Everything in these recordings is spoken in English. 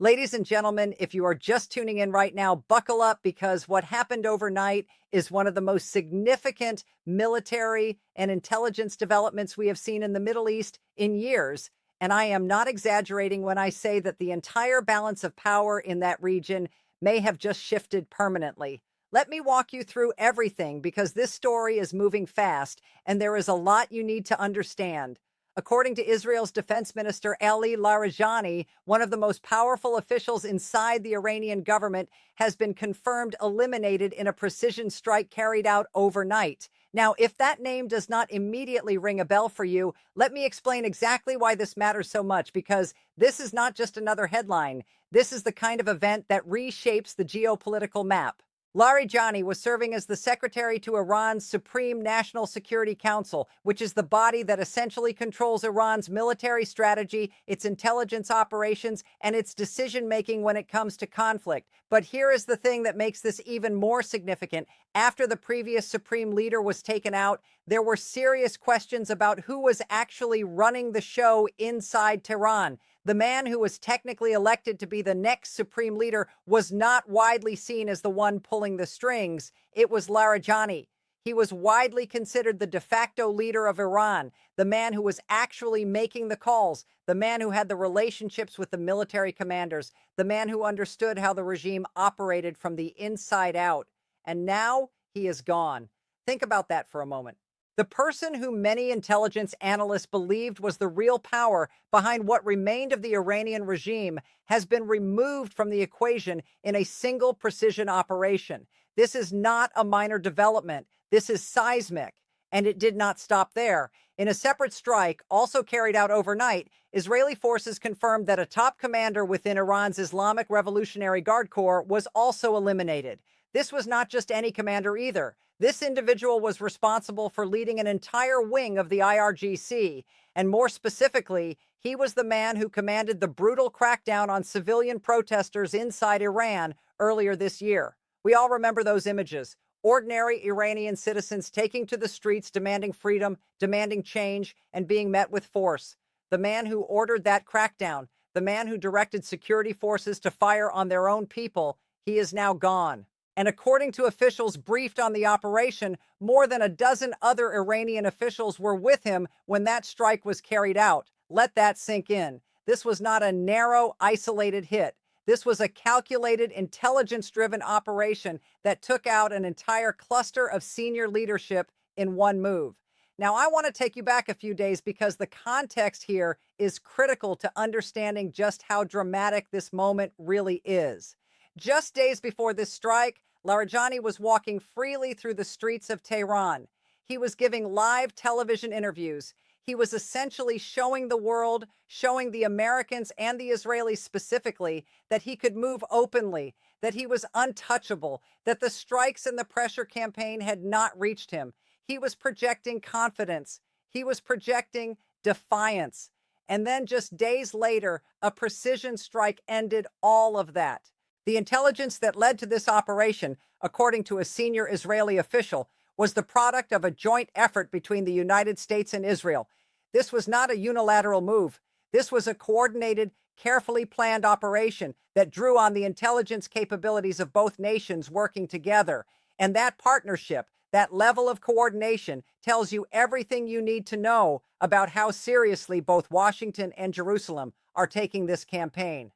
Ladies and gentlemen, if you are just tuning in right now, buckle up because what happened overnight is one of the most significant military and intelligence developments we have seen in the Middle East in years. And I am not exaggerating when I say that the entire balance of power in that region may have just shifted permanently. Let me walk you through everything because this story is moving fast and there is a lot you need to understand. According to Israel's defense minister, Ali Larijani, one of the most powerful officials inside the Iranian government, has been confirmed eliminated in a precision strike carried out overnight. Now, if that name does not immediately ring a bell for you, let me explain exactly why this matters so much, because this is not just another headline. This is the kind of event that reshapes the geopolitical map. Larijani was serving as the secretary to Iran's Supreme National Security Council, which is the body that essentially controls Iran's military strategy, its intelligence operations, and its decision-making when it comes to conflict. But here is the thing that makes this even more significant. After the previous supreme leader was taken out, there were serious questions about who was actually running the show inside Tehran. The man who was technically elected to be the next supreme leader was not widely seen as the one pulling the strings. It was Larijani. He was widely considered the de facto leader of Iran, the man who was actually making the calls, the man who had the relationships with the military commanders, the man who understood how the regime operated from the inside out. And now he is gone. Think about that for a moment. The person who many intelligence analysts believed was the real power behind what remained of the Iranian regime has been removed from the equation in a single precision operation. This is not a minor development. This is seismic. And it did not stop there. In a separate strike, also carried out overnight, Israeli forces confirmed that a top commander within Iran's Islamic Revolutionary Guard Corps was also eliminated. This was not just any commander either. This individual was responsible for leading an entire wing of the IRGC, and more specifically, he was the man who commanded the brutal crackdown on civilian protesters inside Iran earlier this year. We all remember those images. Ordinary Iranian citizens taking to the streets, demanding freedom, demanding change, and being met with force. The man who ordered that crackdown, the man who directed security forces to fire on their own people, he is now gone. And according to officials briefed on the operation, more than a dozen other Iranian officials were with him when that strike was carried out. Let that sink in. This was not a narrow, isolated hit. This was a calculated, intelligence-driven operation that took out an entire cluster of senior leadership in one move. Now, I want to take you back a few days because the context here is critical to understanding just how dramatic this moment really is. Just days before this strike, Larijani was walking freely through the streets of Tehran. He was giving live television interviews. He was essentially showing the world, showing the Americans and the Israelis specifically, that he could move openly, that he was untouchable, that the strikes and the pressure campaign had not reached him. He was projecting confidence. He was projecting defiance. And then just days later, a precision strike ended all of that. The intelligence that led to this operation, according to a senior Israeli official, was the product of a joint effort between the United States and Israel. This was not a unilateral move. This was a coordinated, carefully planned operation that drew on the intelligence capabilities of both nations working together. And that partnership, that level of coordination, tells you everything you need to know about how seriously both Washington and Jerusalem are taking this campaign.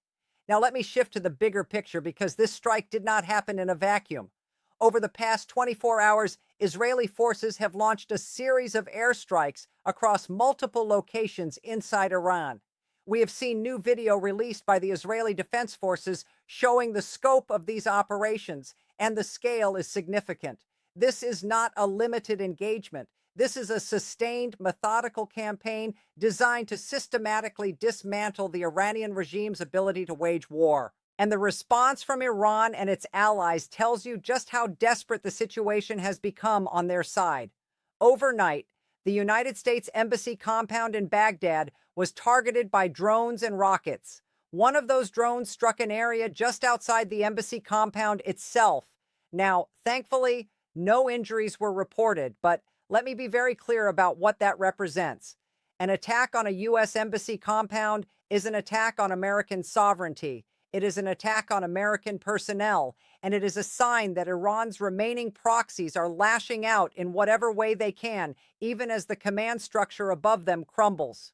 Now, let me shift to the bigger picture because this strike did not happen in a vacuum. Over the past 24 hours, Israeli forces have launched a series of airstrikes across multiple locations inside Iran. We have seen new video released by the Israeli Defense Forces showing the scope of these operations, and the scale is significant. This is not a limited engagement. This is a sustained, methodical campaign designed to systematically dismantle the Iranian regime's ability to wage war. And the response from Iran and its allies tells you just how desperate the situation has become on their side. Overnight, the United States Embassy compound in Baghdad was targeted by drones and rockets. One of those drones struck an area just outside the embassy compound itself. Now, thankfully, no injuries were reported, but let me be very clear about what that represents. An attack on a U.S. embassy compound is an attack on American sovereignty. It is an attack on American personnel, and it is a sign that Iran's remaining proxies are lashing out in whatever way they can, even as the command structure above them crumbles.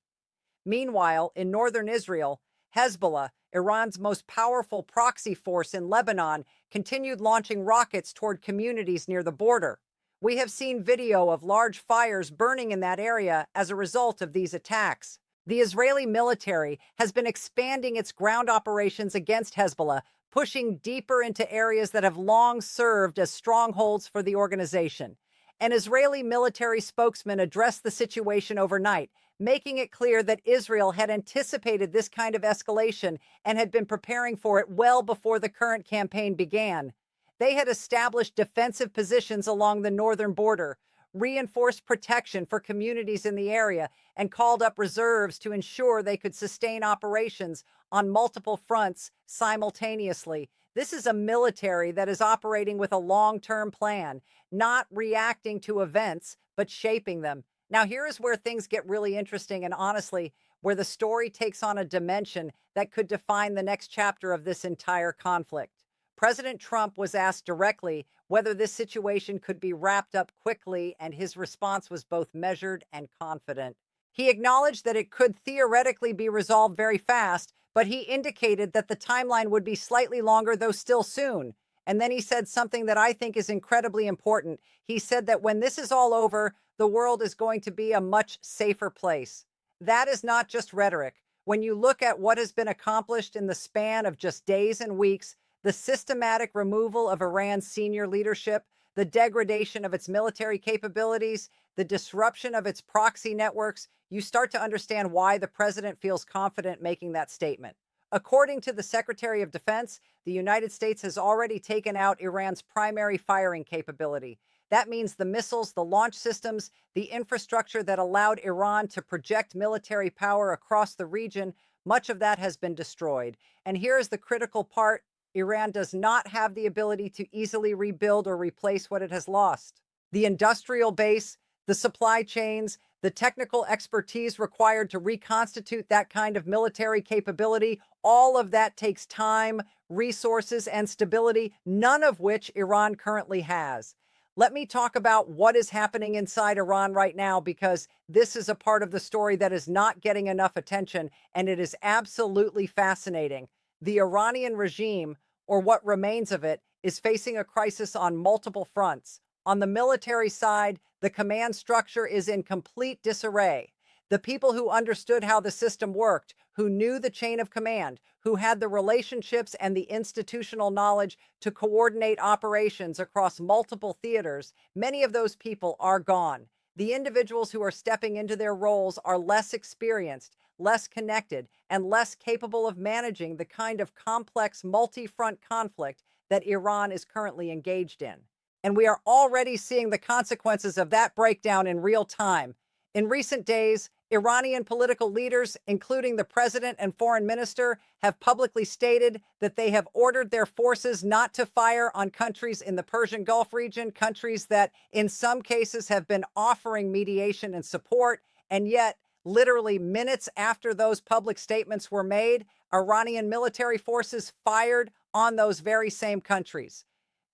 Meanwhile, in northern Israel, Hezbollah, Iran's most powerful proxy force in Lebanon, continued launching rockets toward communities near the border. We have seen video of large fires burning in that area as a result of these attacks. The Israeli military has been expanding its ground operations against Hezbollah, pushing deeper into areas that have long served as strongholds for the organization. An Israeli military spokesman addressed the situation overnight, making it clear that Israel had anticipated this kind of escalation and had been preparing for it well before the current campaign began. They had established defensive positions along the northern border, reinforced protection for communities in the area, and called up reserves to ensure they could sustain operations on multiple fronts simultaneously. This is a military that is operating with a long-term plan, not reacting to events, but shaping them. Now, here is where things get really interesting and honestly, where the story takes on a dimension that could define the next chapter of this entire conflict. President Trump was asked directly whether this situation could be wrapped up quickly, and his response was both measured and confident. He acknowledged that it could theoretically be resolved very fast, but he indicated that the timeline would be slightly longer, though still soon. And then he said something that I think is incredibly important. He said that when this is all over, the world is going to be a much safer place. That is not just rhetoric. When you look at what has been accomplished in the span of just days and weeks, the systematic removal of Iran's senior leadership, the degradation of its military capabilities, the disruption of its proxy networks, you start to understand why the president feels confident making that statement. According to the Secretary of Defense, the United States has already taken out Iran's primary firing capability. That means the missiles, the launch systems, the infrastructure that allowed Iran to project military power across the region, much of that has been destroyed. And here is the critical part. Iran does not have the ability to easily rebuild or replace what it has lost. The industrial base, the supply chains, the technical expertise required to reconstitute that kind of military capability, all of that takes time, resources, and stability, none of which Iran currently has. Let me talk about what is happening inside Iran right now, because this is a part of the story that is not getting enough attention, and it is absolutely fascinating. The Iranian regime, or what remains of it, is facing a crisis on multiple fronts. On the military side, the command structure is in complete disarray. The people who understood how the system worked, who knew the chain of command, who had the relationships and the institutional knowledge to coordinate operations across multiple theaters, many of those people are gone. The individuals who are stepping into their roles are less experienced, less connected, and less capable of managing the kind of complex multi-front conflict that Iran is currently engaged in. And we are already seeing the consequences of that breakdown in real time. In recent days, Iranian political leaders, including the president and foreign minister, have publicly stated that they have ordered their forces not to fire on countries in the Persian Gulf region, countries that in some cases have been offering mediation and support. And yet, literally minutes after those public statements were made, Iranian military forces fired on those very same countries.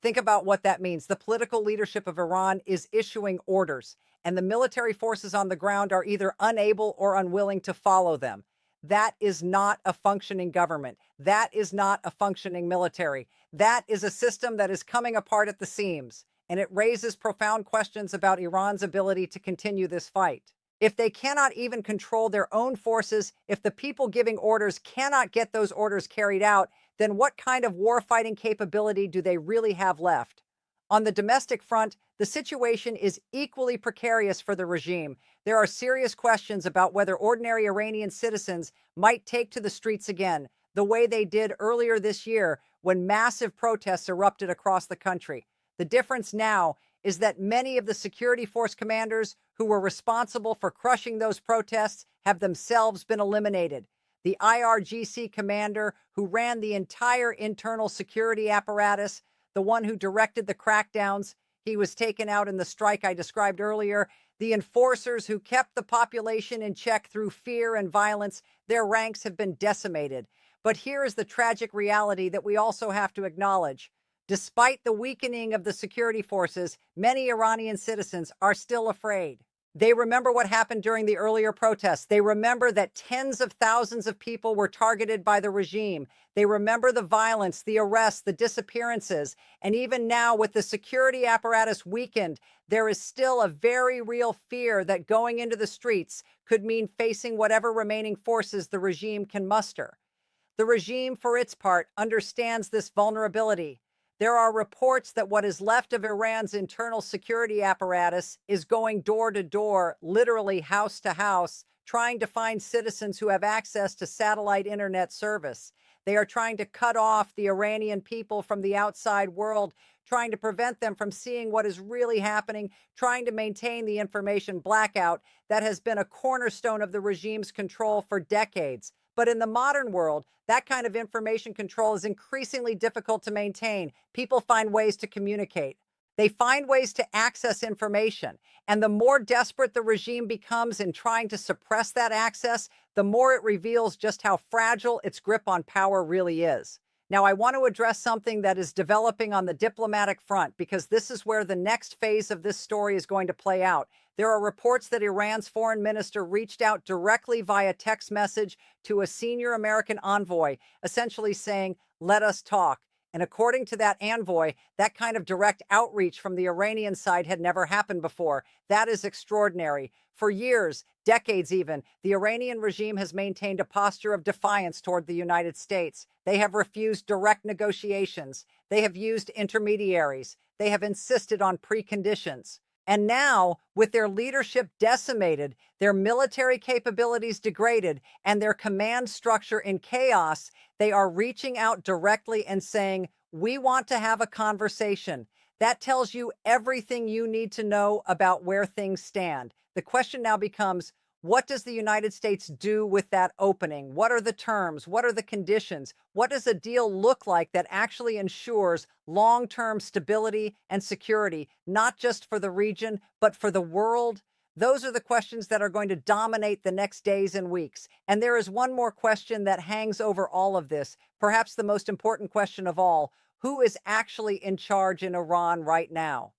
Think about what that means. The political leadership of Iran is issuing orders, and the military forces on the ground are either unable or unwilling to follow them. That is not a functioning government. That is not a functioning military. That is a system that is coming apart at the seams, and it raises profound questions about Iran's ability to continue this fight. If they cannot even control their own forces, if the people giving orders cannot get those orders carried out, then what kind of warfighting capability do they really have left? On the domestic front, the situation is equally precarious for the regime. There are serious questions about whether ordinary Iranian citizens might take to the streets again, the way they did earlier this year when massive protests erupted across the country. The difference now is that many of the security force commanders who were responsible for crushing those protests have themselves been eliminated. The IRGC commander who ran the entire internal security apparatus, the one who directed the crackdowns, he was taken out in the strike I described earlier. The enforcers who kept the population in check through fear and violence, their ranks have been decimated. But here is the tragic reality that we also have to acknowledge. Despite the weakening of the security forces, many Iranian citizens are still afraid. They remember what happened during the earlier protests. They remember that tens of thousands of people were targeted by the regime. They remember the violence, the arrests, the disappearances. And even now, with the security apparatus weakened, there is still a very real fear that going into the streets could mean facing whatever remaining forces the regime can muster. The regime, for its part, understands this vulnerability. There are reports that what is left of Iran's internal security apparatus is going door to door, literally house to house, trying to find citizens who have access to satellite internet service. They are trying to cut off the Iranian people from the outside world, trying to prevent them from seeing what is really happening, trying to maintain the information blackout that has been a cornerstone of the regime's control for decades. But in the modern world, that kind of information control is increasingly difficult to maintain. People find ways to communicate. They find ways to access information. And the more desperate the regime becomes in trying to suppress that access, the more it reveals just how fragile its grip on power really is. Now, I want to address something that is developing on the diplomatic front, because this is where the next phase of this story is going to play out. There are reports that Iran's foreign minister reached out directly via text message to a senior American envoy, essentially saying, "Let us talk." And according to that envoy, that kind of direct outreach from the Iranian side had never happened before. That is extraordinary. For years, decades even, the Iranian regime has maintained a posture of defiance toward the United States. They have refused direct negotiations. They have used intermediaries. They have insisted on preconditions. And now, with their leadership decimated, their military capabilities degraded, and their command structure in chaos, they are reaching out directly and saying, "We want to have a conversation." That tells you everything you need to know about where things stand. The question now becomes, what does the United States do with that opening? What are the terms? What are the conditions? What does a deal look like that actually ensures long-term stability and security, not just for the region, but for the world? Those are the questions that are going to dominate the next days and weeks. And there is one more question that hangs over all of this, perhaps the most important question of all. Who is actually in charge in Iran right now?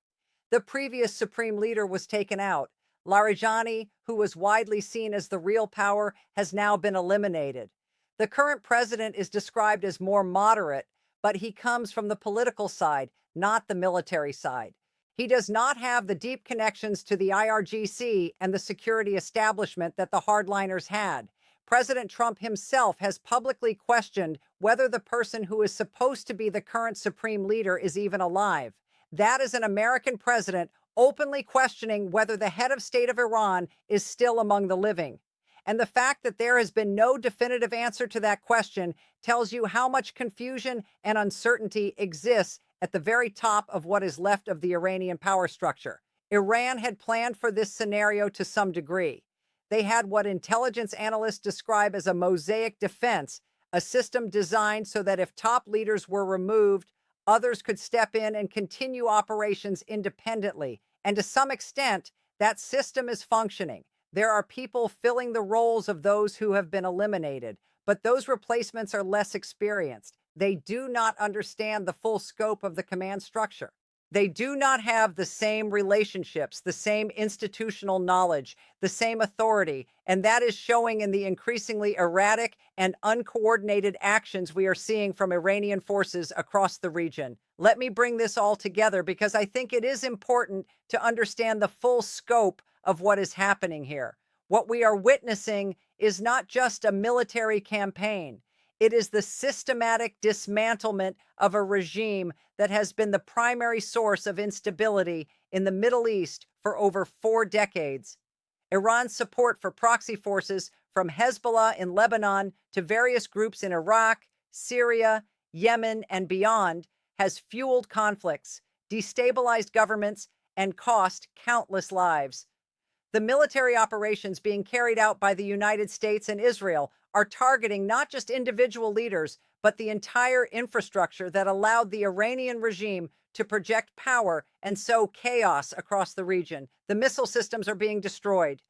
The previous supreme leader was taken out. Larijani, who was widely seen as the real power, has now been eliminated. The current president is described as more moderate, but he comes from the political side, not the military side. He does not have the deep connections to the IRGC and the security establishment that the hardliners had. President Trump himself has publicly questioned whether the person who is supposed to be the current supreme leader is even alive. That is an American president openly questioning whether the head of state of Iran is still among the living. And the fact that there has been no definitive answer to that question tells you how much confusion and uncertainty exists at the very top of what is left of the Iranian power structure. Iran had planned for this scenario to some degree. They had what intelligence analysts describe as a mosaic defense, a system designed so that if top leaders were removed, others could step in and continue operations independently. And to some extent, that system is functioning. There are people filling the roles of those who have been eliminated, but those replacements are less experienced. They do not understand the full scope of the command structure. They do not have the same relationships, the same institutional knowledge, the same authority, and that is showing in the increasingly erratic and uncoordinated actions we are seeing from Iranian forces across the region. Let me bring this all together because I think it is important to understand the full scope of what is happening here. What we are witnessing is not just a military campaign. It is the systematic dismantlement of a regime that has been the primary source of instability in the Middle East for over 4 decades. Iran's support for proxy forces from Hezbollah in Lebanon to various groups in Iraq, Syria, Yemen, and beyond has fueled conflicts, destabilized governments, and cost countless lives. The military operations being carried out by the United States and Israel are targeting not just individual leaders, but the entire infrastructure that allowed the Iranian regime to project power and sow chaos across the region. The missile systems are being destroyed.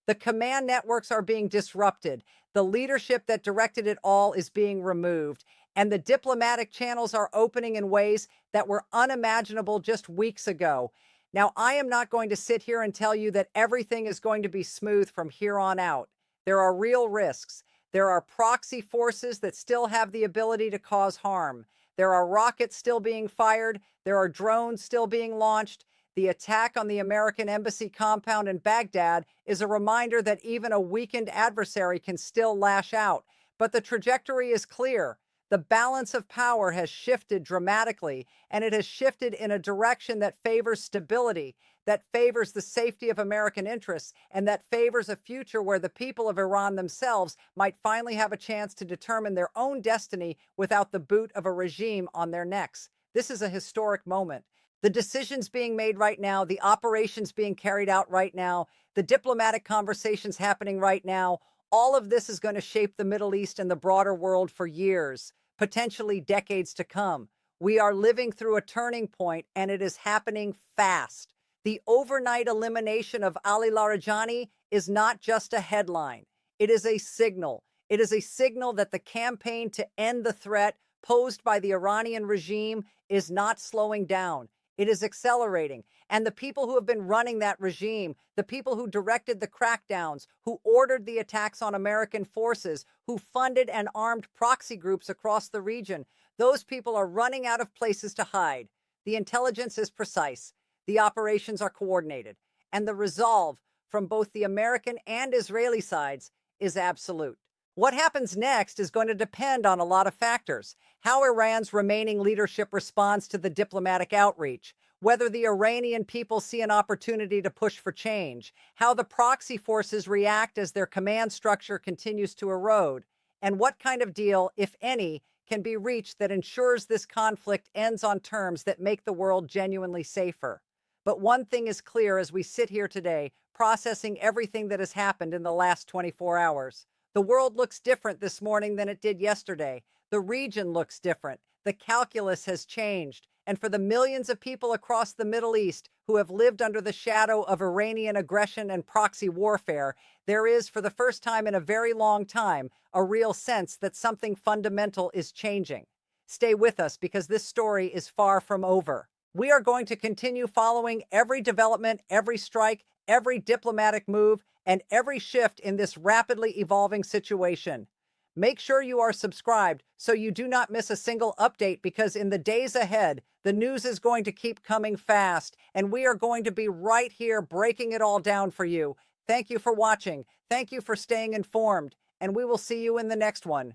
The command networks are being disrupted. The leadership that directed it all is being removed, and the diplomatic channels are opening in ways that were unimaginable just weeks ago. Now, I am not going to sit here and tell you that everything is going to be smooth from here on out. There are real risks. There are proxy forces that still have the ability to cause harm. There are rockets still being fired. There are drones still being launched. The attack on the American embassy compound in Baghdad is a reminder that even a weakened adversary can still lash out. But the trajectory is clear. The balance of power has shifted dramatically, and it has shifted in a direction that favors stability, that favors the safety of American interests, and that favors a future where the people of Iran themselves might finally have a chance to determine their own destiny without the boot of a regime on their necks. This is a historic moment. The decisions being made right now, the operations being carried out right now, the diplomatic conversations happening right now, all of this is going to shape the Middle East and the broader world for years, potentially decades to come. We are living through a turning point, and it is happening fast. The overnight elimination of Ali Larijani is not just a headline. It is a signal. It is a signal that the campaign to end the threat posed by the Iranian regime is not slowing down. It is accelerating. And the people who have been running that regime, the people who directed the crackdowns, who ordered the attacks on American forces, who funded and armed proxy groups across the region, those people are running out of places to hide. The intelligence is precise. The operations are coordinated. And the resolve from both the American and Israeli sides is absolute. What happens next is going to depend on a lot of factors. How Iran's remaining leadership responds to the diplomatic outreach, whether the Iranian people see an opportunity to push for change, how the proxy forces react as their command structure continues to erode, and what kind of deal, if any, can be reached that ensures this conflict ends on terms that make the world genuinely safer. But one thing is clear as we sit here today, processing everything that has happened in the last 24 hours. The world looks different this morning than it did yesterday. The region looks different. The calculus has changed. And for the millions of people across the Middle East who have lived under the shadow of Iranian aggression and proxy warfare, there is, for the first time in a very long time, a real sense that something fundamental is changing. Stay with us because this story is far from over. We are going to continue following every development, every strike, every diplomatic move, and every shift in this rapidly evolving situation. Make sure you are subscribed so you do not miss a single update, because in the days ahead, the news is going to keep coming fast, and we are going to be right here breaking it all down for you. Thank you for watching. Thank you for staying informed, and we will see you in the next one.